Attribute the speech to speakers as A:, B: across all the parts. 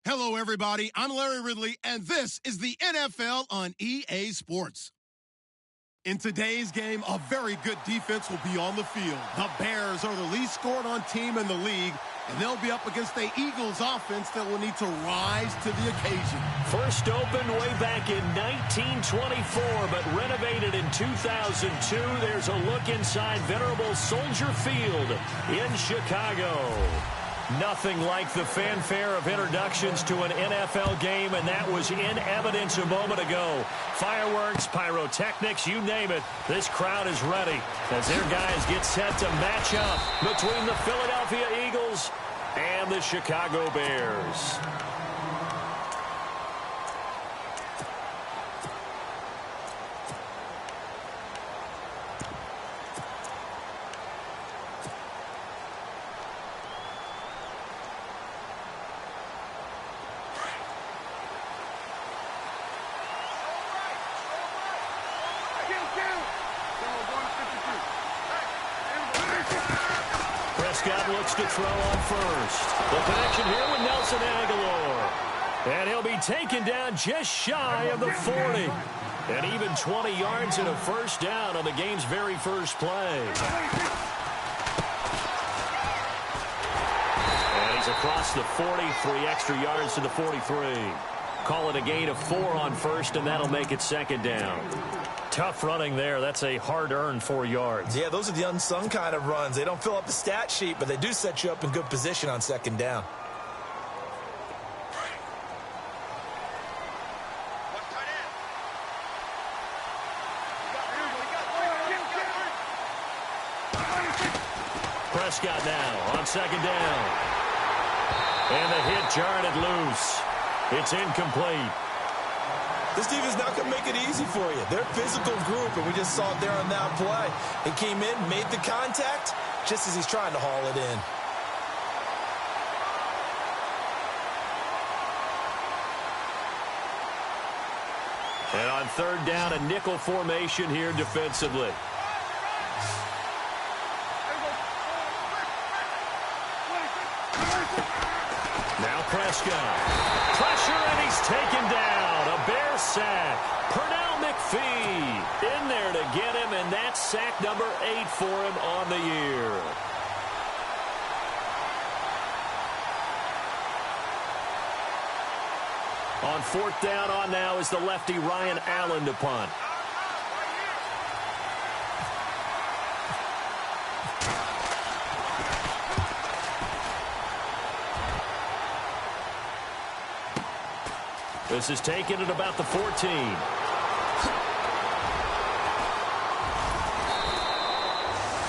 A: Hello, everybody. I'm Larry Ridley, and this is the NFL on EA Sports. In today's game, a very good defense will be on the field. The Bears are the least scored on team in the league, and they'll be up against the Eagles offense that will need to rise to the occasion.
B: First opened way back in 1924, but renovated in 2002. There's a look inside venerable Soldier Field in Chicago. Nothing like the fanfare of introductions to an NFL game, and that was in evidence a moment ago. Fireworks, pyrotechnics, you name it. This crowd is ready as their guys get set to match up between the Philadelphia Eagles and the Chicago Bears. Prescott looks to throw on first. The connection here with Nelson Aguilar. And he'll be taken down just shy of the 40. And even 20 yards and a first down on the game's very first play. And he's across the 40, 3 extra yards to the 43. Call it a gain of 4 on first, and that'll make it second down. Tough running there. That's a hard-earned 4 yards.
C: Yeah, those are the unsung kind of runs. They don't fill up the stat sheet, but they do set you up in good position on second down.
B: Prescott now on second down. And the hit jarred it loose. It's incomplete.
C: This defense not going to make it easy for you. They're a physical group, and we just saw it there on that play. He came in, made the contact, just as he's trying to haul it in.
B: And on third down, a nickel formation here defensively. Now Prescott. Pressure, and he's taken down. A Bear sack. Pernell McPhee in there to get him, and that's sack number 8 for him on the year. On fourth down on now is the lefty Ryan Allen to punt. This is taken at about the 14.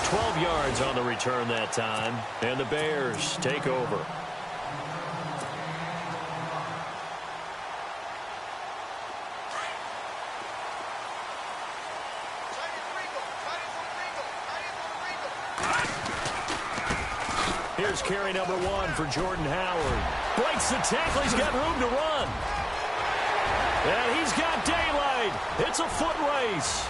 B: 12 yards on the return that time, and the Bears take over. Here's carry number 1 for Jordan Howard. Breaks the tackle. He's got room to run. And he's got daylight. It's a foot race.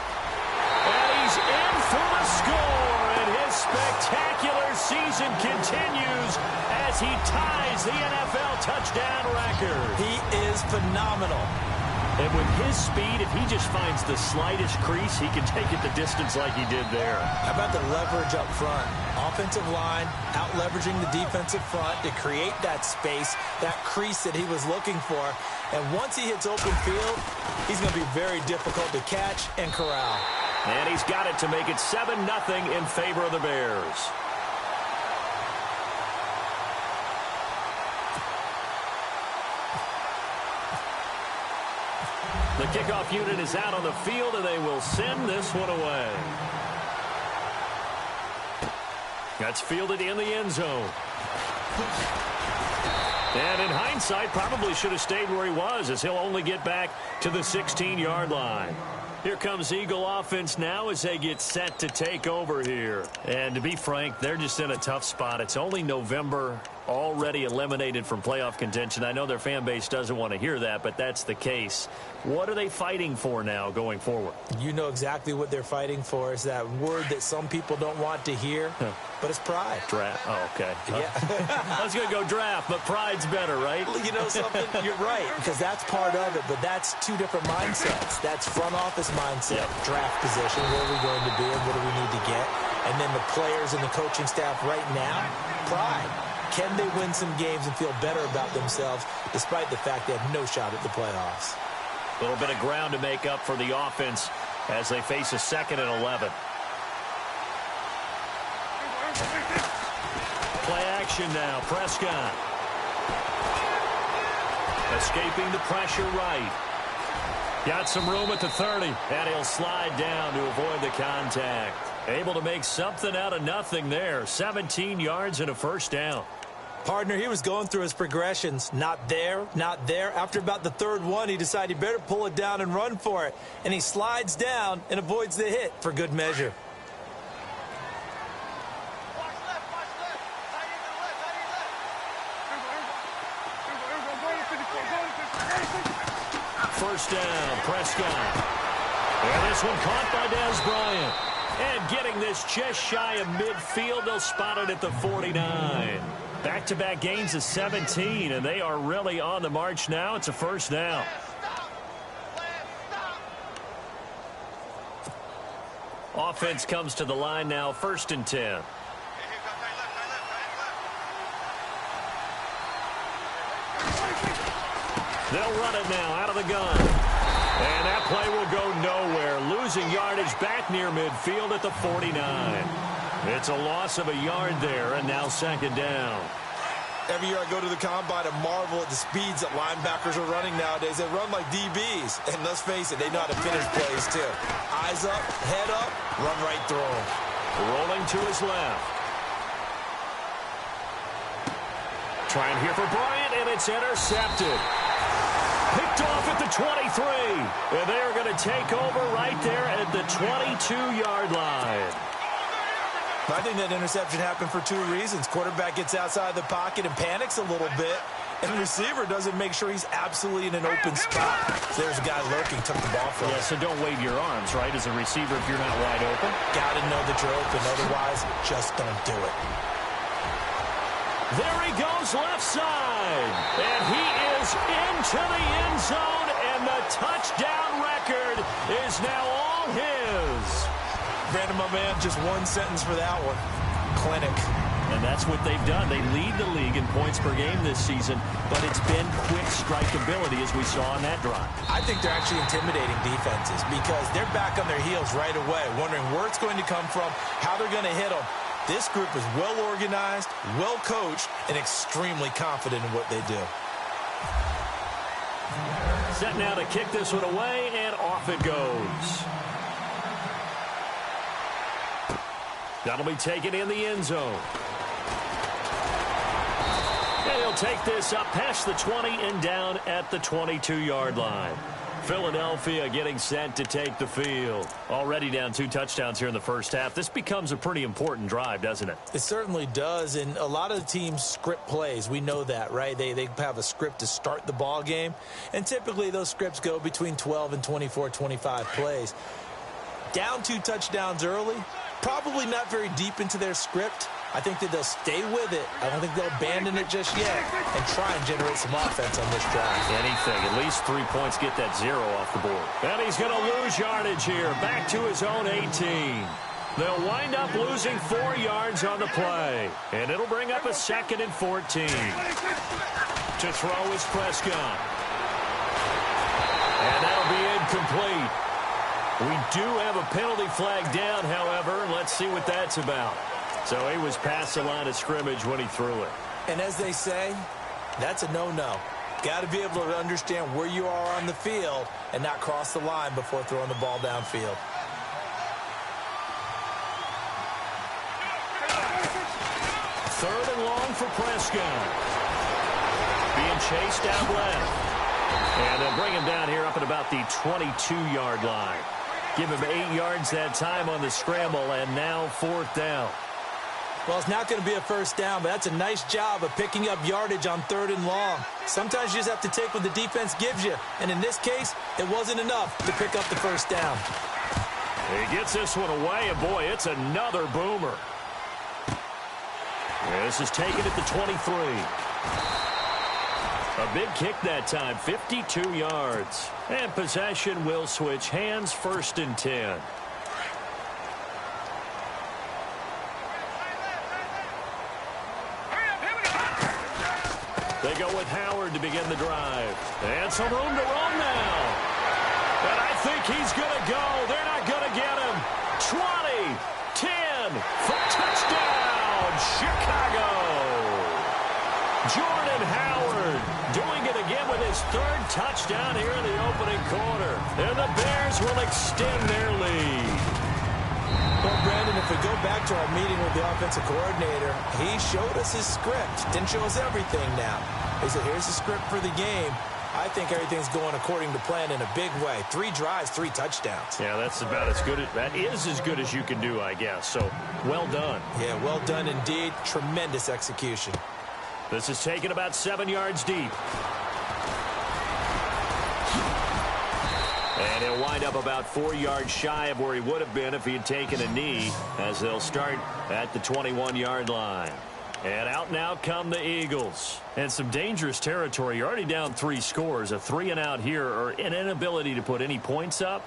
B: And he's in for the score. And his spectacular season continues as he ties the NFL touchdown record.
C: He is phenomenal.
B: And with his speed, if he just finds the slightest crease, he can take it the distance like he did there.
C: How about the leverage up front? Offensive line out-leveraging the defensive front to create that space, that crease that he was looking for. And once he hits open field, he's going to be very difficult to catch and corral.
B: And he's got it to make it 7-0 in favor of the Bears. The kickoff unit is out on the field, and they will send this one away. That's fielded in the end zone. And in hindsight, probably should have stayed where he was, as he'll only get back to the 16-yard line. Here comes Eagle offense now as they get set to take over here. And to be frank, they're just in a tough spot. It's only November, already eliminated from playoff contention. I know their fan base doesn't want to hear that, but that's the case. What are they fighting for now going forward?
C: You know exactly what they're fighting for. Is that word that some people don't want to hear, but it's pride.
B: Draft. Oh, okay.
C: Yeah.
B: I was going to go draft, but pride's better, right?
C: You know something? You're right, because that's part of it, but that's two different mindsets. That's front office mindset, draft position, where are we going to be and what do we need to get? And then the players and the coaching staff right now, pride. Can they win some games and feel better about themselves despite the fact they have no shot at the playoffs?
B: A little bit of ground to make up for the offense as they face a 2nd and 11. Play action now. Prescott. Escaping the pressure right. Got some room at the 30. And he'll slide down to avoid the contact. Able to make something out of nothing there. 17 yards and a first down.
C: Partner, he was going through his progressions. Not there, not there. After about the 3rd one, he decided he better pull it down and run for it. And he slides down and avoids the hit for good measure.
B: First down, Prescott. And this one caught by Dez Bryant. And getting this just shy of midfield, they'll spot it at the 49. Back-to-back gains of 17, and they are really on the march now. It's a first down. Offense comes to the line now, 1st and 10. They'll run it now out of the gun. And that play will go nowhere. Losing yardage back near midfield at the 49. It's a loss of a yard there, and now 2nd down.
C: Every year I go to the combine and marvel at the speeds that linebackers are running nowadays. They run like DBs. And let's face it, they know how to finish plays too. Eyes up, head up, run right through them.
B: Rolling to his left. Trying here for Bryant, and it's intercepted. Picked off at the 23. And they are going to take over right there at the 22-yard line.
C: I think that interception happened for 2 reasons. Quarterback gets outside the pocket and panics a little bit, and the receiver doesn't make sure he's absolutely in an open spot. So there's a guy lurking, took the ball from him.
B: Yeah, so don't wave your arms, right, as a receiver if you're not wide open.
C: Got to know that you're open. Otherwise, just don't do it.
B: There he goes left side, and he is into the end zone, and the touchdown record is now all his.
C: Brandon, my man, just one sentence for that one. Clinic.
B: And that's what they've done. They lead the league in points per game this season, but it's been quick strikeability as we saw on that drive.
C: I think they're actually intimidating defenses because they're back on their heels right away, wondering where it's going to come from, how they're going to hit them. This group is well organized, well coached, and extremely confident in what they do.
B: Set now to kick this one away, and off it goes. That'll be taken in the end zone. And he'll take this up past the 20 and down at the 22-yard line. Philadelphia getting set to take the field. Already down 2 touchdowns here in the first half. This becomes a pretty important drive, doesn't it?
C: It certainly does, and a lot of the teams script plays. We know that, right? They have a script to start the ball game, and typically those scripts go between 12 and 24, 25 plays. Down 2 touchdowns early, probably not very deep into their script. I think that they'll stay with it. I don't think they'll abandon it just yet and try and generate some offense on this drive.
B: Anything. At least 3 points, get that 0 off the board. And he's going to lose yardage here. Back to his own 18. They'll wind up losing 4 yards on the play. And it'll bring up a 2nd and 14. To throw is Prescott. And that'll be incomplete. We do have a penalty flag down, however. Let's see what that's about. So he was past the line of scrimmage when he threw it.
C: And as they say, that's a no-no. Got to be able to understand where you are on the field and not cross the line before throwing the ball downfield.
B: Third and long for Prescott. Being chased out left. And they'll bring him down here up at about the 22-yard line. Give him 8 yards that time on the scramble, and now 4th down.
C: Well, it's not going to be a first down, but that's a nice job of picking up yardage on 3rd and long. Sometimes you just have to take what the defense gives you, and in this case, it wasn't enough to pick up the first down.
B: He gets this one away, and boy, it's another boomer. This is taken at the 23. A big kick that time, 52 yards. And possession will switch hands, 1st and 10. They go with Howard to begin the drive. And some room to run now. And I think he's going to go. They're not going to get him. 20, 10, for touchdown, Chicago. Jordan Howard doing it again with his 3rd touchdown here in the opening quarter. And the Bears will extend their lead.
C: Well, Brandon, if we go back to our meeting with the offensive coordinator, he showed us his script. Didn't show us everything now. He said, here's the script for the game. I think everything's going according to plan in a big way. 3 drives, 3 touchdowns.
B: Yeah, that's about as good. That is as good as you can do, I guess. So, well done.
C: Yeah, well done indeed. Tremendous execution.
B: This is taken about 7 yards deep. And he'll wind up about 4 yards shy of where he would have been if he had taken a knee, as they'll start at the 21-yard line. And out now come the Eagles. And some dangerous territory. You're already down 3 scores. A 3-and-out here, or an inability to put any points up.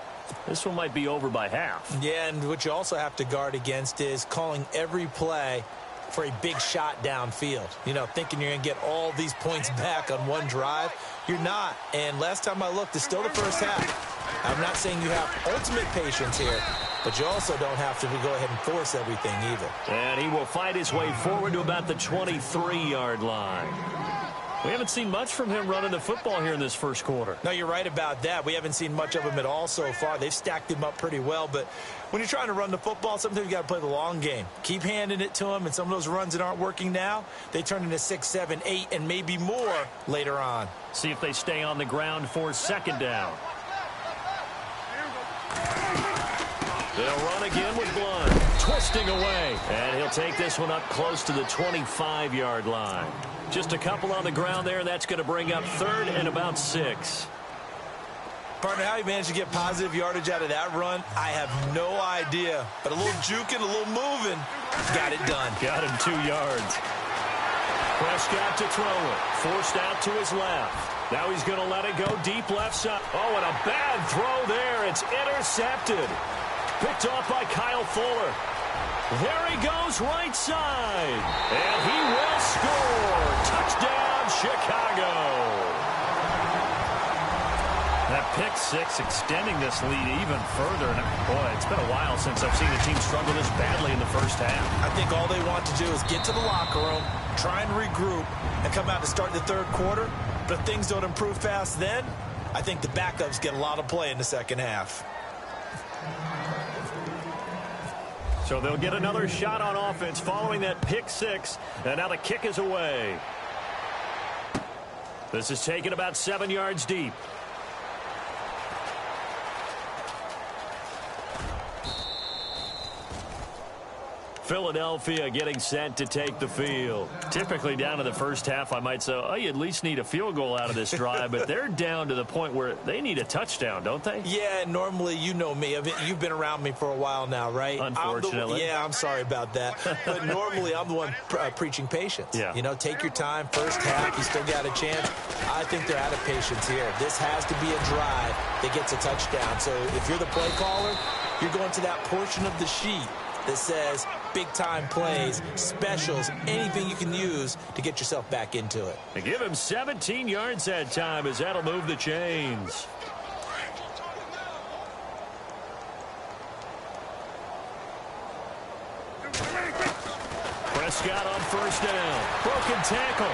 B: This one might be over by half.
C: Yeah, and what you also have to guard against is calling every play for a big shot downfield. You know, thinking you're going to get all these points back on one drive. You're not. And last time I looked, it's still the first half. I'm not saying you have ultimate patience here, but you also don't have to go ahead and force everything either.
B: And he will fight his way forward to about the 23-yard line. We haven't seen much from him running the football here in this first quarter.
C: No, you're right about that. We haven't seen much of him at all so far. They've stacked him up pretty well, but when you're trying to run the football, sometimes you got to play the long game. Keep handing it to him, and some of those runs that aren't working now, they turn into 6, 7, 8, and maybe more later on.
B: See if they stay on the ground for 2nd down. They'll run again with Blunt, twisting away. And he'll take this one up close to the 25-yard line. Just a couple on the ground there, and that's going to bring up 3rd and about 6.
C: Partner, how he managed to get positive yardage out of that run, I have no idea. But a little juking, a little moving, got it done.
B: Got him 2 yards. Prescott to throw it. Forced out to his left. Now he's going to let it go deep left side. Oh, and a bad throw there. It's intercepted. Picked off by Kyle Fuller. There he goes right side. And he will score. Touchdown, Chicago. That pick 6 extending this lead even further. And boy, it's been a while since I've seen a team struggle this badly in the first half.
C: I think all they want to do is get to the locker room, try and regroup, and come out to start the 3rd quarter. But if things don't improve fast then, I think the backups get a lot of play in the 2nd half.
B: So they'll get another shot on offense following that pick 6. And now the kick is away. This is taken about 7 yards deep. Philadelphia getting set to take the field. Typically down to the first half, I might say, oh, you at least need a field goal out of this drive, but they're down to the point where they need a touchdown, don't they?
C: Yeah, normally, you know me. You've been around me for a while now, right?
B: Unfortunately.
C: I'm sorry about that. But normally, I'm the one preaching patience.
B: Yeah.
C: You know, take your time. First half, you still got a chance. I think they're out of patience here. This has to be a drive that gets a touchdown. So if you're the play caller, you're going to that portion of the sheet that says big-time plays, specials, anything you can use to get yourself back into it.
B: They give him 17 yards that time as that'll move the chains. Prescott on first down. Broken tackle.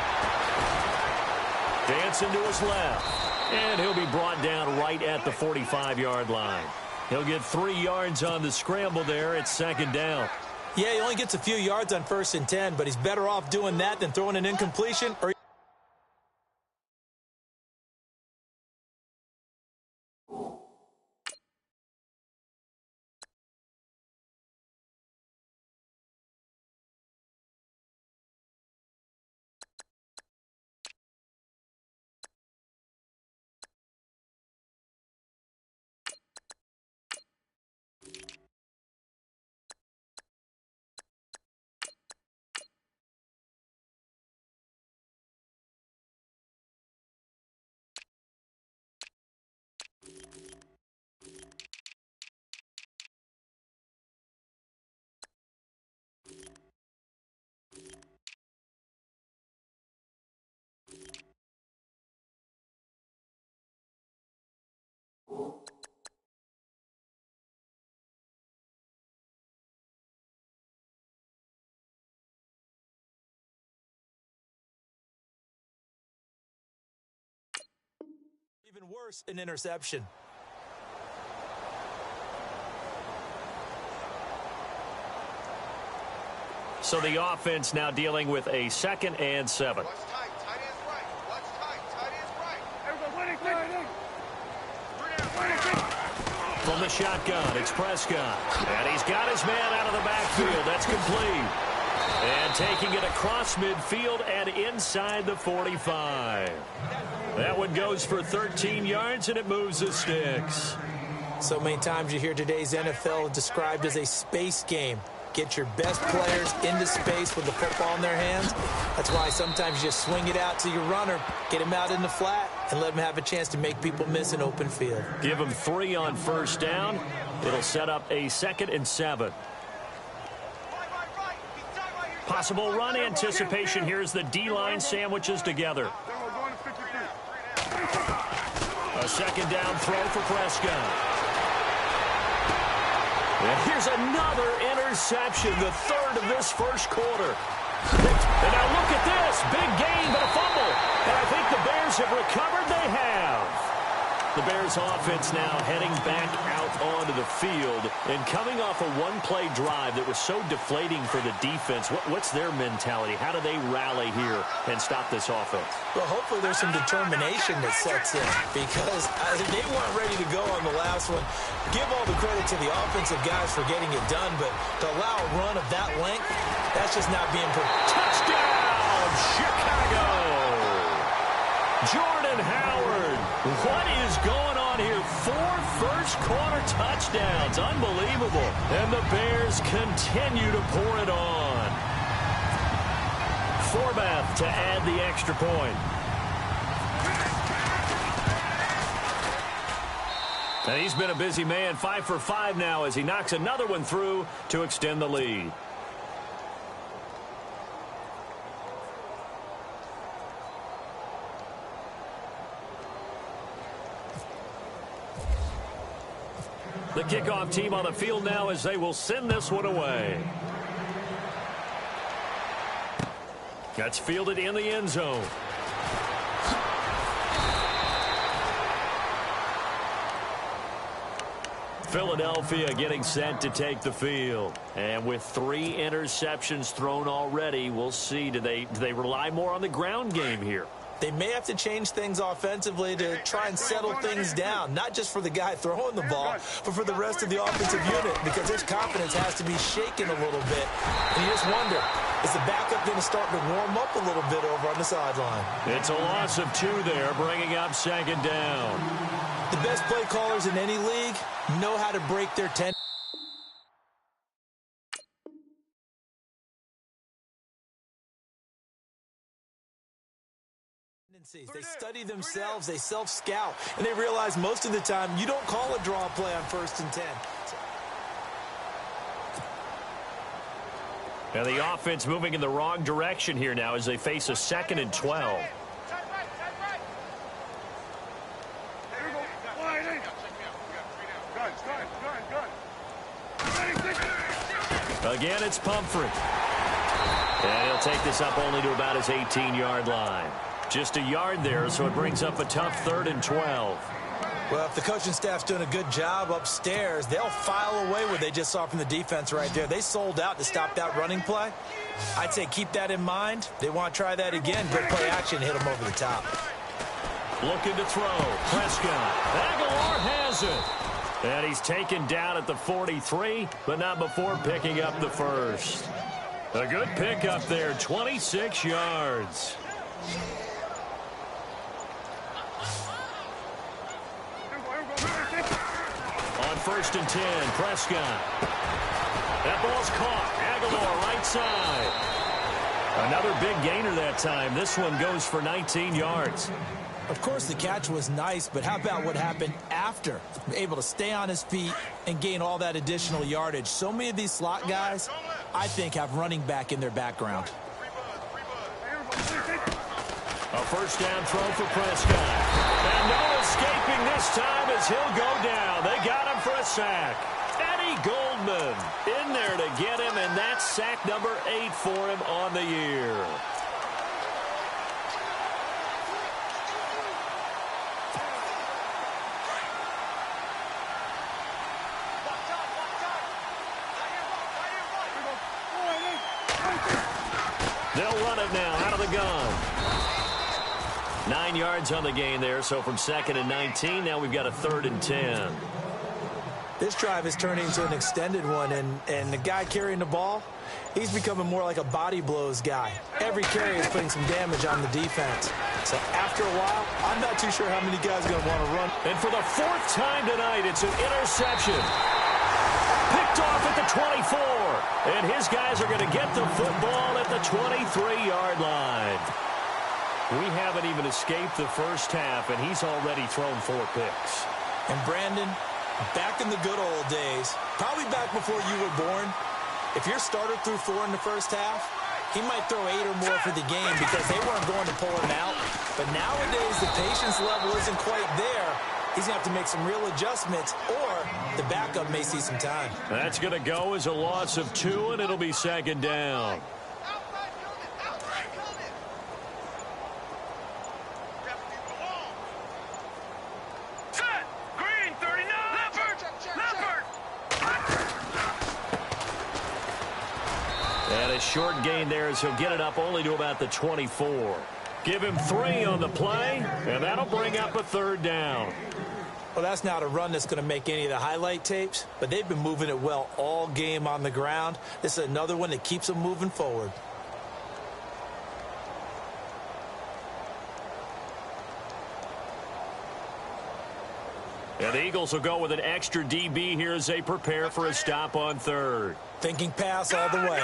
B: Dancing to his left. And he'll be brought down right at the 45-yard line. He'll get 3 yards on the scramble there at 2nd down.
C: Yeah, he only gets a few yards on 1st and 10, but he's better off doing that than throwing an incompletion or even worse, an interception.
B: So the offense now dealing with a 2nd and 7.
D: Watch tight. Tight end's right. Watch tight. Tight end's right.
B: From the shotgun, it's Prescott. And he's got his man out of the backfield. That's complete. And taking it across midfield and inside the 45. That one goes for 13 yards, and it moves the sticks.
C: So many times you hear today's NFL described as a space game. Get your best players into space with the football in their hands. That's why sometimes you just swing it out to your runner, get him out in the flat, and let him have a chance to make people miss an open field.
B: Give him 3 on first down. It'll set up a 2nd and 7. Possible run anticipation here as the D-line sandwiches together. A 2nd down throw for Prescott. And here's another interception, the 3rd of this first quarter. And now look at this. Big gain, but a fumble. And I think the Bears have recovered. They have. The Bears offense now heading back out onto the field and coming off a one-play drive that was so deflating for the defense. What's their mentality? How do they rally here and stop this offense?
C: Well, hopefully there's some determination that sets in because they weren't ready to go on the last one. Give all the credit to the offensive guys for getting it done, but to allow a run of that length, that's just not being put.
B: Touchdown, Chicago! Jordan Howard. What is going on here? 4 first-quarter touchdowns. Unbelievable. And the Bears continue to pour it on. Forbath to add the extra point. And he's been a busy man, 5 for 5 now as he knocks another one through to extend the lead. The kickoff team on the field now as they will send this one away. That's fielded in the end zone. Philadelphia getting set to take the field. And with 3 interceptions thrown already, we'll see. Do they rely more on the ground game here?
C: They may have to change things offensively to try and settle things down, not just for the guy throwing the ball, but for the rest of the offensive unit, because his confidence has to be shaken a little bit. And you just wonder, is the backup going to start to warm up a little bit over on the sideline?
B: It's a loss of 2 there, bringing up 2nd down.
C: The best play callers in any league know how to break their tendencies. They study themselves, they self-scout, and they realize most of the time you don't call a draw play on 1st and 10.
B: Now the offense moving in the wrong direction here now as they face a 2nd and 12. Again, it's Pumphrey. And he'll take this up only to about his 18-yard line. Just a yard there, so it brings up a tough 3rd and 12.
C: Well, if the coaching staff's doing a good job upstairs, they'll file away what they just saw from the defense right there. They sold out to stop that running play. I'd say keep that in mind. They want to try that again. Good play action, hit them over the top.
B: Looking to throw. Prescott. Aguilar has it. And he's taken down at the 43, but not before picking up the first. A good pickup there, 26 yards. On 1st and 10, Prescott. That ball's caught. Aguilar right side. Another big gainer that time. This one goes for 19 yards.
C: Of course, the catch was nice, but how about what happened after? Able to stay on his feet and gain all that additional yardage. So many of these slot guys, I think, have running back in their background.
B: A 1st down throw for Prescott. And no escaping this time as he'll go down. They got him for a sack. Eddie Goldman in there to get him, and that's sack number 8 for him on the year. They'll run it now out of the gun. 9 yards on the gain there, so from 2nd and 19, now we've got a 3rd and 10.
C: This drive is turning into an extended one, and the guy carrying the ball, he's becoming more like a body blows guy. Every carry is putting some damage on the defense. So after a while, I'm not too sure how many guys are going to want to run.
B: And for the 4th time tonight, it's an interception. Picked off at the 24. And his guys are going to get the football at the 23-yard line. We haven't even escaped the first half, and he's already thrown 4 picks.
C: And Brandon, back in the good old days, probably back before you were born, if your starter threw 4 in the first half, he might throw 8 or more for the game because they weren't going to pull him out. But nowadays, the patience level isn't quite there. He's going to have to make some real adjustments, or the backup may see some time.
B: That's going to go as a loss of 2, and it'll be 2nd down. And a short gain there as he'll get it up only to about the 24. Give him 3 on the play, and that'll bring up a 3rd down.
C: Well, that's not a run that's going to make any of the highlight tapes, but they've been moving it well all game on the ground. This is another one that keeps them moving forward.
B: And the Eagles will go with an extra DB here as they prepare for a stop on 3rd.
C: Thinking pass all the way.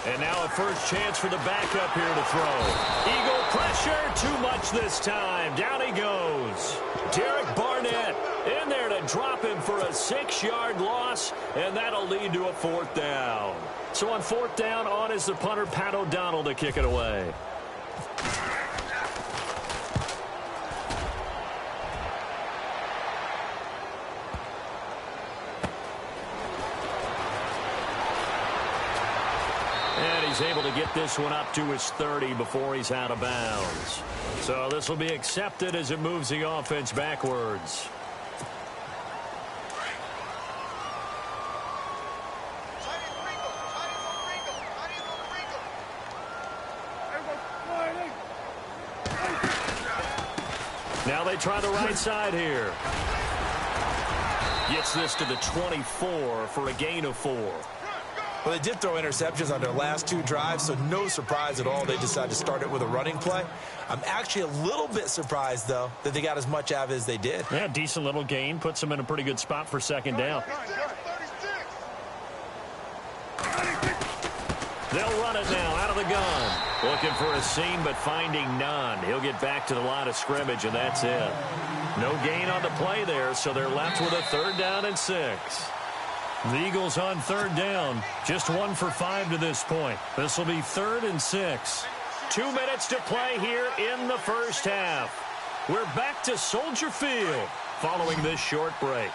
B: And now a first chance for the backup here to throw. Eagle pressure, too much this time. Down he goes. Derek Barnett in there to drop him for a 6-yard loss, and that'll lead to a 4th down. So on 4th down, on is the punter, Pat O'Donnell, to kick it away. He's able to get this one up to his 30 before he's out of bounds. So this will be accepted as it moves the offense backwards. Now they try the right side here. Gets this to the 24 for a gain of 4.
C: Well, they did throw interceptions on their last 2 drives, so no surprise at all they decided to start it with a running play. I'm actually a little bit surprised, though, that they got as much out of it as they did.
B: Yeah, decent little gain. Puts them in a pretty good spot for 2nd down. They'll run it now out of the gun. Looking for a seam, but finding none. He'll get back to the line of scrimmage, and that's it. No gain on the play there, so they're left with a 3rd down and 6. The Eagles on 3rd down. Just 1 for 5 to this point. This will be 3rd and 6. 2 minutes to play here in the first half. We're back to Soldier Field following this short break.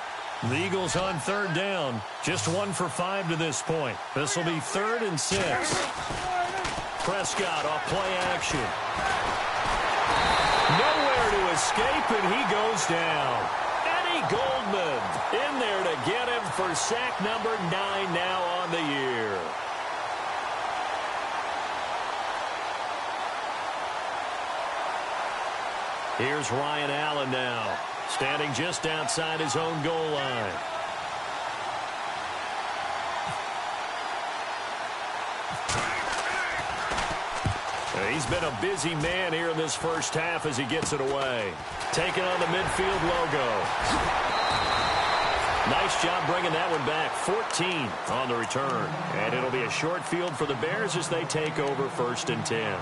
B: The Eagles on 3rd down. Just 1 for 5 to this point. This will be 3rd and 6. Prescott off play action. Nowhere to escape, and he goes down. Goldman in there to get him for sack number 9 now on the year. Here's Ryan Allen now, standing just outside his own goal line. He's been a busy man here in this first half as he gets it away. Taking on the midfield logo. Nice job bringing that one back. 14 on the return. And it'll be a short field for the Bears as they take over 1st and 10.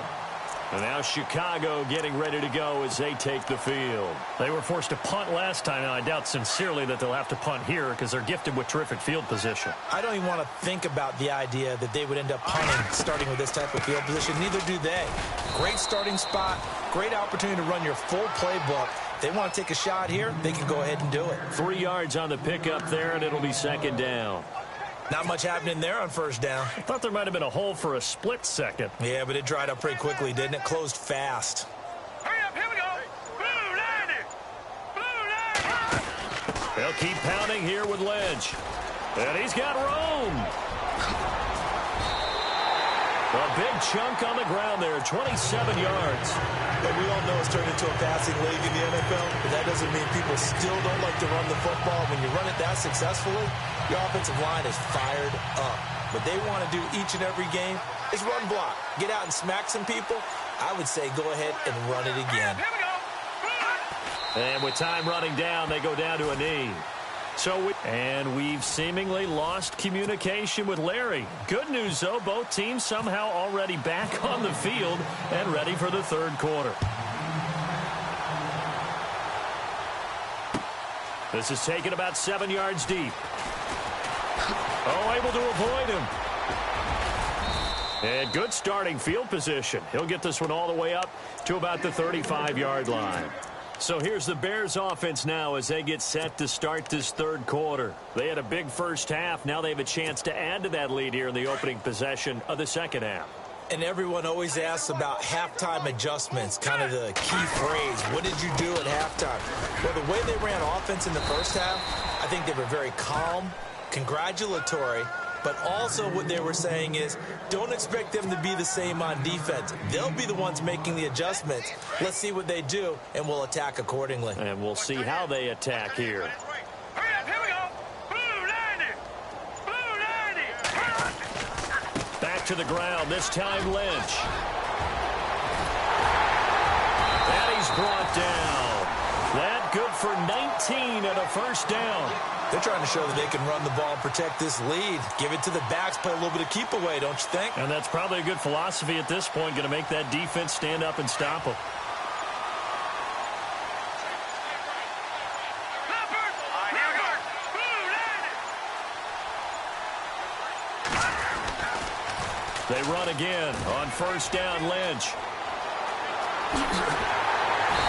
B: And now Chicago getting ready to go as they take the field.
E: They were forced to punt last time. Now, I doubt sincerely that they'll have to punt here because they're gifted with terrific field position.
C: I don't even want to think about the idea that they would end up punting starting with this type of field position. Neither do they. Great starting spot. Great opportunity to run your full playbook. If they want to take a shot here, they can go ahead and do it.
B: 3 yards on the pickup there, and it'll be 2nd down.
C: Not much happening there on 1st down.
E: I thought there might have been a hole for a split second.
C: Yeah, but it dried up pretty quickly, didn't it? Closed fast.
D: Hurry up, here we go. Blue 90. Blue 90.
B: They'll keep pounding here with Ledge.
E: And he's got room. A big chunk on the ground there, 27 yards.
C: And we all know it's turned into a passing league in the NFL, but that doesn't mean people still don't like to run the football. When you run it that successfully, your offensive line is fired up. What they want to do each and every game is run block. Get out and smack some people. I would say go ahead and run it again.
E: And with time running down, they go down to a knee. And we've seemingly lost communication with Larry. Good news, though, both teams somehow already back on the field and ready for the third quarter. This is taken about 7 yards deep. Oh, able to avoid him. And good starting field position. He'll get this one all the way up to about the 35-yard line. So here's the Bears offense now as they get set to start this third quarter. They had a big first half. Now they have a chance to add to that lead here in the opening possession of the second half.
C: And everyone always asks about halftime adjustments, kind of the key phrase. What did you do at halftime? Well, the way they ran offense in the first half, I think they were very calm, congratulatory, but also what they were saying is don't expect them to be the same on defense. They'll be the ones making the adjustments. Let's see what they do, and we'll attack accordingly.
E: And we'll see how they attack here.
D: Hurry up, here we go. Blue 90. Blue 90.
E: Back to the ground, this time Lynch. And he's brought down. That good for 19 and a first down.
C: They're trying to show that they can run the ball and protect this lead. Give it to the backs, play a little bit of keep away, don't you think?
E: And that's probably a good philosophy at this point, going to make that defense stand up and stop them. They run again on first down, Lynch.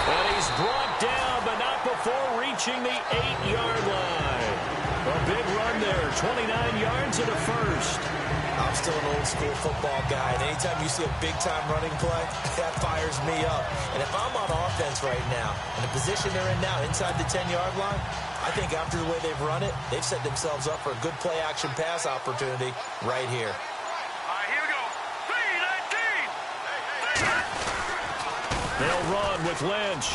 E: And he's brought down, but not before reaching the 8-yard line. A big run there, 29 yards and a first.
C: I'm still an old-school football guy, and anytime you see a big-time running play, that fires me up. And if I'm on offense right now, in the position they're in now, inside the 10-yard line, I think after the way they've run it, they've set themselves up for a good play-action pass opportunity right here.
D: All right, here we go. 3-19.
E: They'll run with Lynch.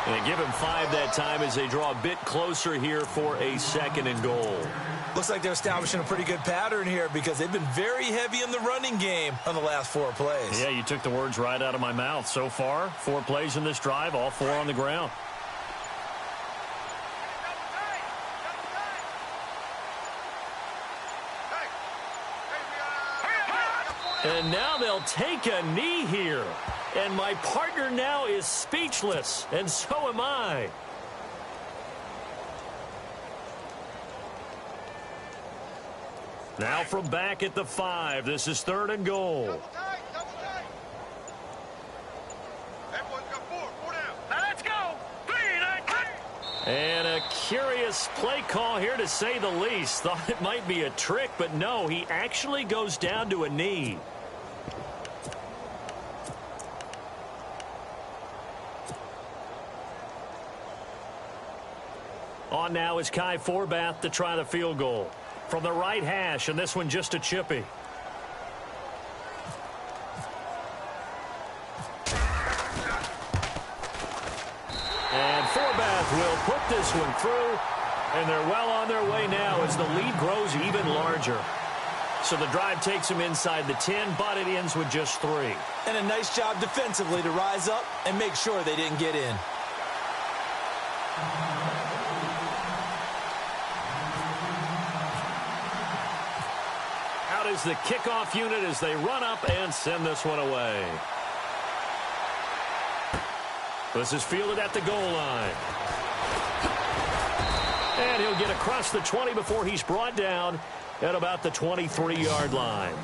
E: And they give him 5 that time as they draw a bit closer here for a second and goal.
C: Looks like they're establishing a pretty good pattern here because they've been very heavy in the running game on the last 4 plays.
E: Yeah, you took the words right out of my mouth. So far, 4 plays in this drive, all 4 on the ground. And now they'll take a knee here. And my partner now is speechless, and so am I. Now from back at the 5, this is 3rd and goal.
D: Double tight, double tight. Everyone's got 4 down. Now let's go. 3-19.
E: And a curious play call here, to say the least. Thought it might be a trick, but no, he actually goes down to a knee. On now is Kai Forbath to try the field goal. From the right hash, and this one just a chippy. And Forbath will put this one through, and they're well on their way now as the lead grows even larger. So the drive takes them inside the 10, but it ends with just 3.
C: And a nice job defensively to rise up and make sure they didn't get in.
E: Out is the kickoff unit as they run up and send this one away. This is fielded at the goal line. And he'll get across the 20 before he's brought down at about the 23-yard line.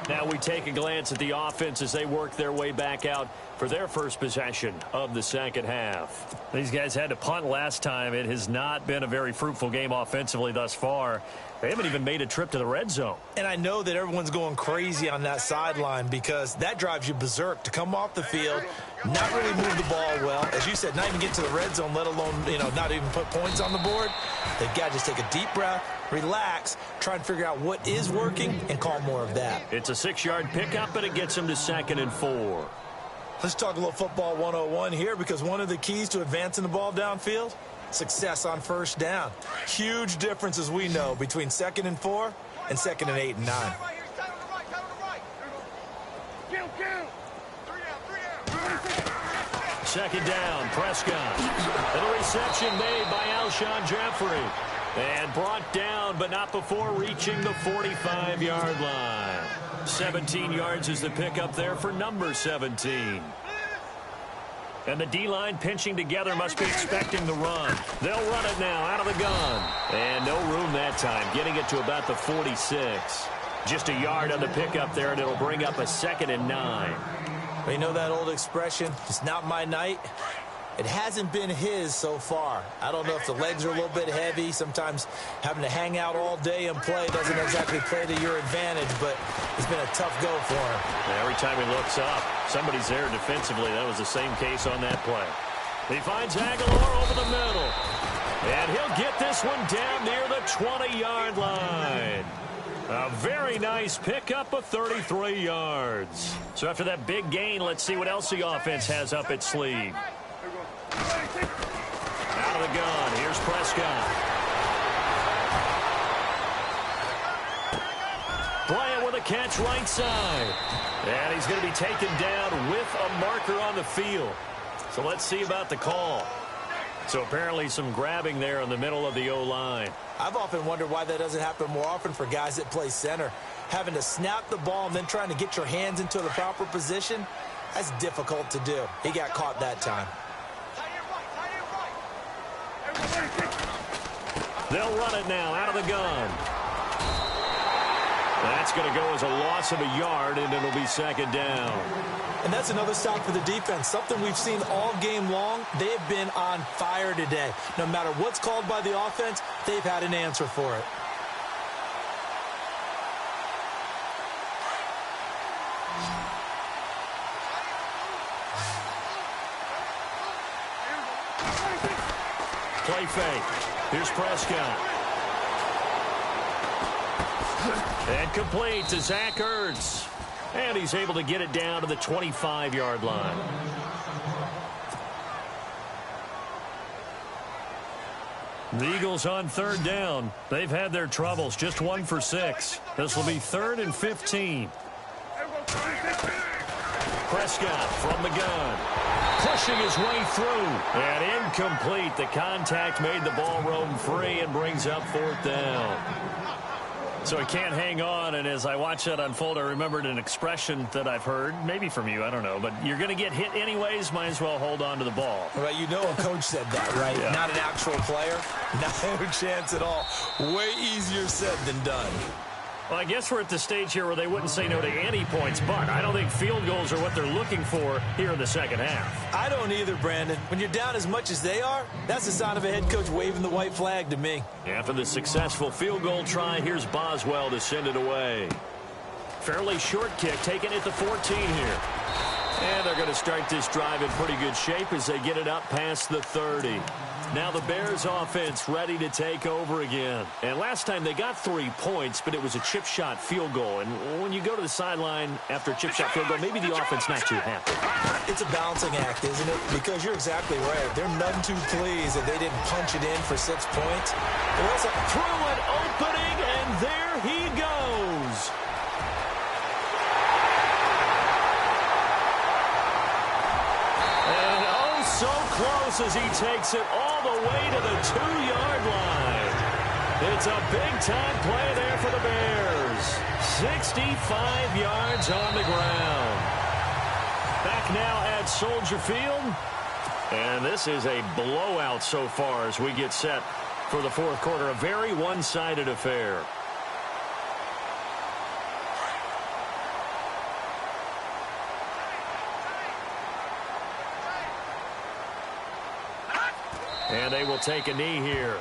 E: Now we take a glance at the offense as they work their way back out for their first possession of the second half. These guys had to punt last time. It has not been a very fruitful game offensively thus far. They haven't even made a trip to the red zone.
C: And I know that everyone's going crazy on that sideline because that drives you berserk to come off the field, not really move the ball well. As you said, not even get to the red zone, let alone, not even put points on the board. They've got to just take a deep breath, relax, try and figure out what is working, and call more of that.
E: It's a 6-yard pickup, and it gets them to 2nd and 4.
C: Let's talk a little football 101 here, because one of the keys to advancing the ball downfield, success on first down. Huge difference, as we know, between 2nd and 4 and 2nd and 8 and 9.
E: Second down, Prescott. And a reception made by Alshon Jeffrey. And brought down, but not before reaching the 45-yard line. 17 yards is the pickup there for number 17. And the D-line pinching together must be expecting the run. They'll run it now out of the gun. And no room that time, getting it to about the 46. Just a yard on the pickup there, and it'll bring up a 2nd and 9.
C: You know that old expression, it's not my night? It hasn't been his so far. I don't know if the legs are a little bit heavy. Sometimes having to hang out all day and play doesn't exactly play to your advantage, but it's been a tough go for him.
E: And every time he looks up, somebody's there defensively. That was the same case on that play. He finds Aguilar over the middle. And he'll get this one down near the 20-yard line. A very nice pickup of 33 yards. So after that big gain, let's see what else the offense has up its sleeve. Out of the gun, here's Prescott. Bryant with a catch right side. And he's going to be taken down with a marker on the field. So let's see about the call. So apparently some grabbing there in the middle of the O-line.
C: I've often wondered why that doesn't happen more often for guys that play center. Having to snap the ball and then trying to get your hands into the proper position, that's difficult to do. He got caught that time.
E: They'll run it now out of the gun. That's going to go as a loss of a yard, and it'll be 2nd down.
C: And that's another stop for the defense, something we've seen all game long. They've been on fire today. No matter what's called by the offense, they've had an answer for it.
E: Play fake. Here's Prescott. And complete to Zach Ertz. And he's able to get it down to the 25-yard line. The Eagles on 3rd down. They've had their troubles, just 1 for 6. This will be 3rd and 15. Prescott from the gun. Pushing his way through. And incomplete. The contact made the ball roam free and brings up 4th down. So he can't hang on, and as I watch that unfold, I remembered an expression that I've heard, maybe from you, I don't know, but you're going to get hit anyways, might as well hold on to the ball.
C: Right, you know a coach said that, right?
E: Yeah.
C: Not an actual player. No chance at all. Way easier said than done.
E: Well, I guess we're at the stage here where they wouldn't say no to any points, but I don't think field goals are what they're looking for here in the second half.
C: I don't either, Brandon. When you're down as much as they are, that's the sign of a head coach waving the white flag to me.
E: After the successful field goal try, here's Boswell to send it away. Fairly short kick, taken at the 14 here. And they're going to start this drive in pretty good shape as they get it up past the 30. Now the Bears offense ready to take over again. And last time they got 3 points, but it was a chip shot field goal. And when you go to the sideline after a chip shot field goal, maybe the offense not too happy.
C: It's a balancing act, isn't it? Because you're exactly right. They're none too pleased that they didn't punch it in for 6 points. They also
E: through an opening, and there he goes. And oh, so close as he takes it all the way to the 2-yard line. It's a big-time play there for the Bears. 65 yards on the ground. Back now at Soldier Field. And this is a blowout so far as we get set for the fourth quarter. A very one-sided affair. And they will take a knee here.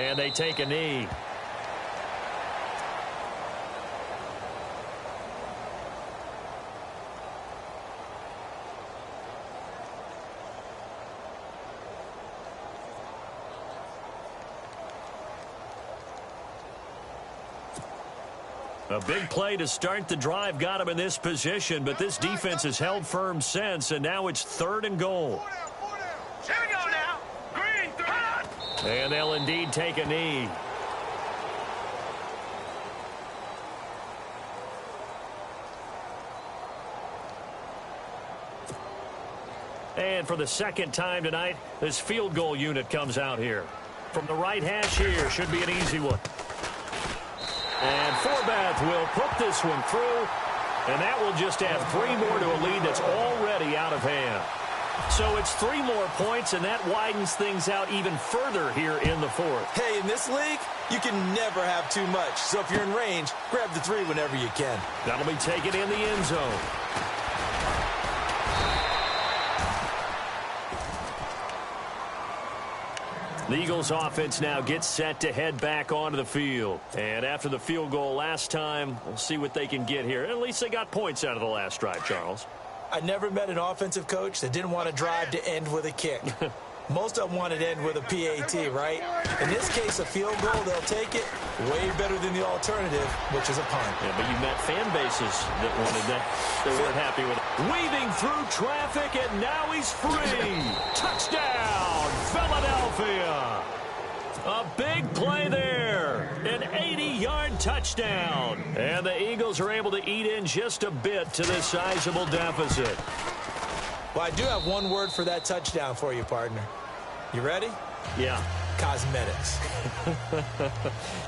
E: And they take a knee. A big play to start the drive got him in this position, but this defense has held firm since, and now it's 3rd and goal.
D: Here we go now. Green, 3.
E: And they'll indeed take a knee. And for the second time tonight, this field goal unit comes out here. From the right hash here, should be an easy one. And Forbath will put this one through, and that will just add 3 more to a lead that's already out of hand. So it's 3 more points, and that widens things out even further here in the 4th.
C: Hey, in this league, you can never have too much. So if you're in range, grab the 3 whenever you can.
E: That'll be taken in the end zone. The Eagles offense now gets set to head back onto the field. And after the field goal last time, we'll see what they can get here. At least they got points out of the last drive, Charles.
C: I never met an offensive coach that didn't want to drive to end with a kick. Most of them wanted to end with a PAT, right? In this case, a field goal, they'll take it. Way better than the alternative, which is a punt.
E: Yeah, but you met fan bases that wanted that. They weren't happy with it. Weaving through traffic, and now he's free. Touchdown, Philadelphia. A big play there. An 80-yard touchdown. And the Eagles are able to eat in just a bit to this sizable deficit.
C: Well, I do have one word for that touchdown for you, partner. You ready?
E: Yeah.
C: Cosmetics.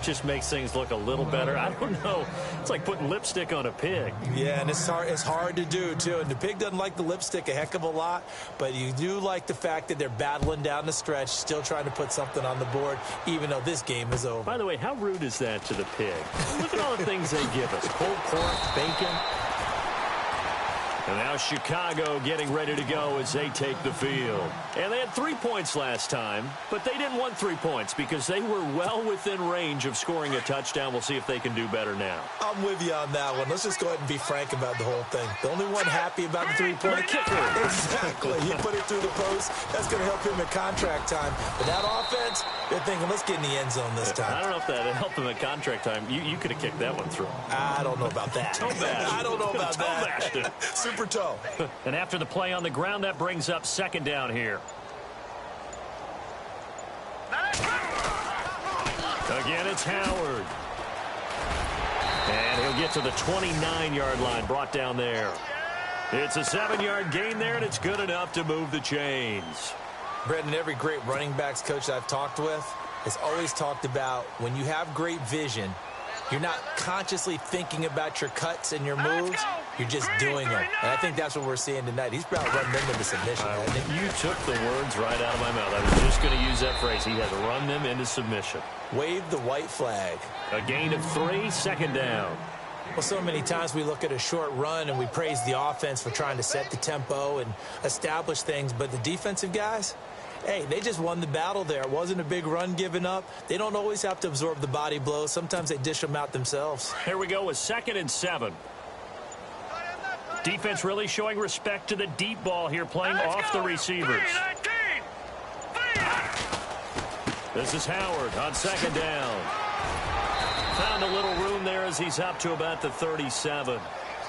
E: Just makes things look a little better. I don't know. It's like putting lipstick on a pig.
C: Yeah, and it's hard to do, too. And the pig doesn't like the lipstick a heck of a lot, but you do like the fact that they're battling down the stretch, still trying to put something on the board, even though this game is over.
E: By the way, how rude is that to the pig? Look at all the things they give us. Pulled pork, bacon. And now Chicago getting ready to go as they take the field. And they had 3 points last time, but they didn't want 3 points because they were well within range of scoring a touchdown. We'll see if they can do better now.
C: I'm with you on that one. Let's just go ahead and be frank about the whole thing. The only one happy about the three-point
E: kicker.
C: Exactly. He put it through the post. That's going to help him at contract time. But that offense, they're thinking, let's get in the end zone this time.
E: I don't know if that helped him at contract time. You could have kicked that one through.
C: I don't know about that. I don't know about that. Super toe.
E: And after the play on the ground, that brings up 2nd down here. Again, it's Howard. And he'll get to the 29-yard line, brought down there. It's a 7-yard gain there, and it's good enough to move the chains.
C: Brendan, every great running backs coach I've talked with has always talked about when you have great vision, you're not consciously thinking about your cuts and your moves. You're just doing them. And I think that's what we're seeing tonight. He's about running them into submission.
E: You took the words right out of my mouth. I was just going to use that phrase. He has run them into submission.
C: Wave the white flag.
E: A gain of 3, 2nd down.
C: Well, so many times we look at a short run and we praise the offense for trying to set the tempo and establish things. But the defensive guys, hey, they just won the battle there. It wasn't a big run given up. They don't always have to absorb the body blows. Sometimes they dish them out themselves.
E: Here we go with 2nd and 7. Defense really showing respect to the deep ball here, playing off the receivers. This is Howard on 2nd down. Found a little room there as he's up to about the 37.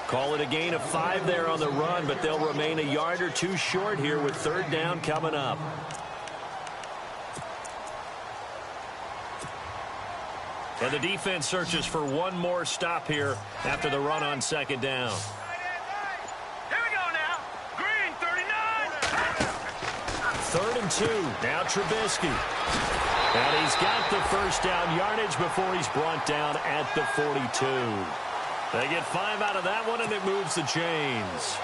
E: Call it a gain of 5 there on the run, but they'll remain a yard or 2 short here with 3rd down coming up. And the defense searches for one more stop here after the run on 2nd down.
D: Here we go now. Green, 39.
E: 3rd and 2. Now Trubisky. And he's got the 1st down yardage before he's brought down at the 42. They get 5 out of that one, and it moves the chains.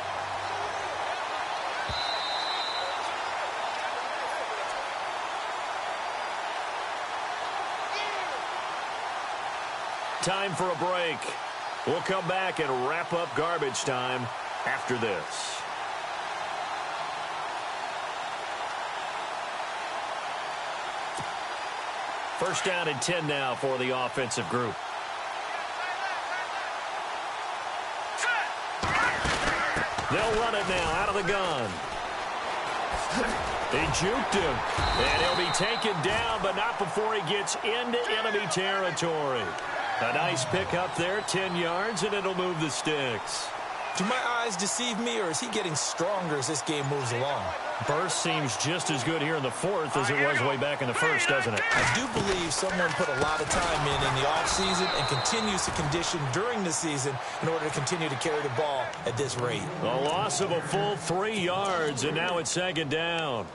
E: Time for a break. We'll come back and wrap up garbage time after this. First down and 10 now for the offensive group. They'll run it now out of the gun. He juked him, and he'll be taken down, but not before he gets into enemy territory. A nice pickup there, 10 yards, and it'll move the sticks.
C: Do my eyes deceive me, or is he getting stronger as this game moves along?
E: Burst seems just as good here in the fourth as it was way back in the first, doesn't it?
C: I do believe someone put a lot of time in the offseason and continues to condition during the season in order to continue to carry the ball at this rate.
E: A loss of a full 3 yards, and now it's second down.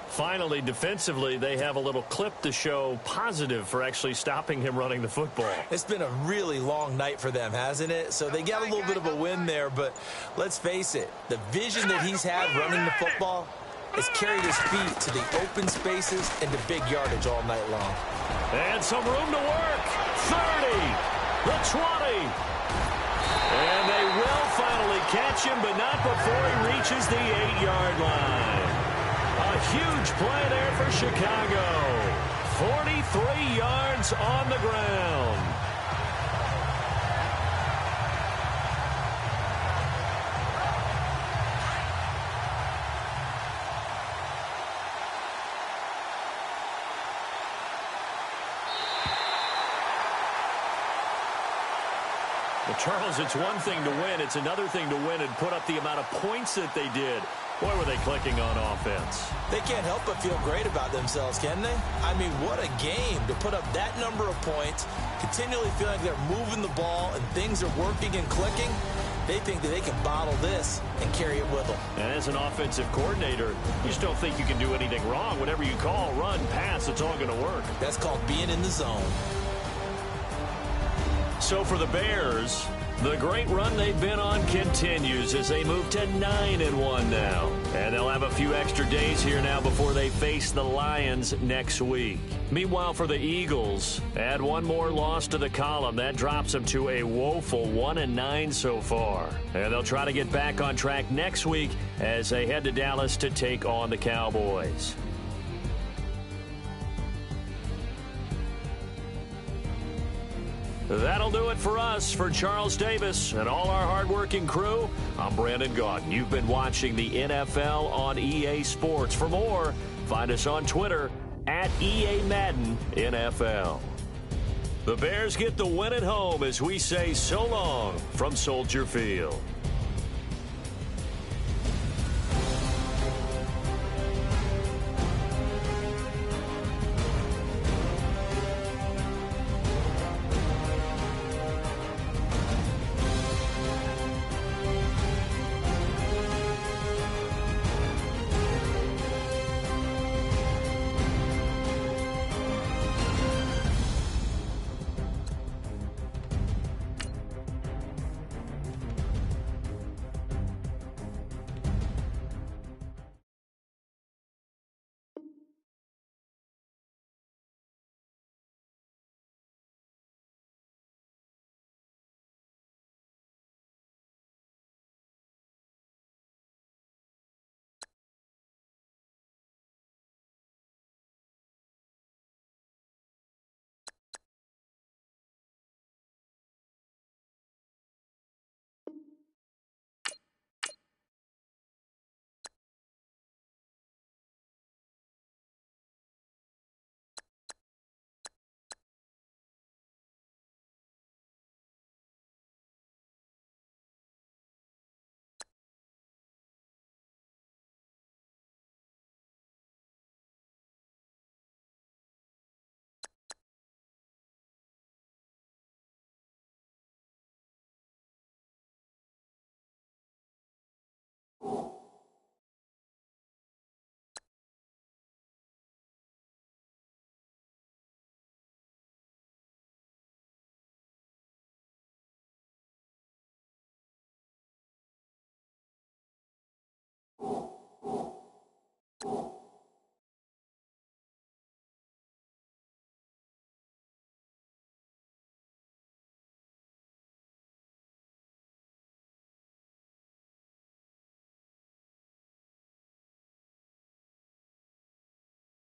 E: Finally, defensively, they have a little clip to show positive for actually stopping him running the football.
C: It's been a really long night for them, hasn't it? So they got a little bit of a win there, but let's face it, the vision that he's had running the football has carried his feet to the open spaces and the big yardage all night long.
E: And some room to work. 30, the 20. And they will finally catch him, but not before he reaches the 8-yard line. A huge play there for Chicago. 43 yards on the ground. Well, Charles, it's one thing to win. It's another thing to win and put up the amount of points that they did. Boy, were they clicking on offense.
C: They can't help but feel great about themselves, can they? I mean, what a game to put up that number of points, continually feeling like they're moving the ball and things are working and clicking. They think that they can bottle this and carry it with them.
E: And as an offensive coordinator, you just don't think you can do anything wrong. Whatever you call, run, pass, it's all going to work.
C: That's called being in the zone.
E: So for the Bears, the great run they've been on continues as they move to 9-1 now. And they'll have a few extra days here now before they face the Lions next week. Meanwhile, for the Eagles, add one more loss to the column. That drops them to a woeful 1-9 so far. And they'll try to get back on track next week as they head to Dallas to take on the Cowboys. That'll do it for us. For Charles Davis and all our hardworking crew, I'm Brandon Gaudin. You've been watching the NFL on EA Sports. For more, find us on Twitter at EA Madden NFL. The Bears get the win at home as we say so long from Soldier Field.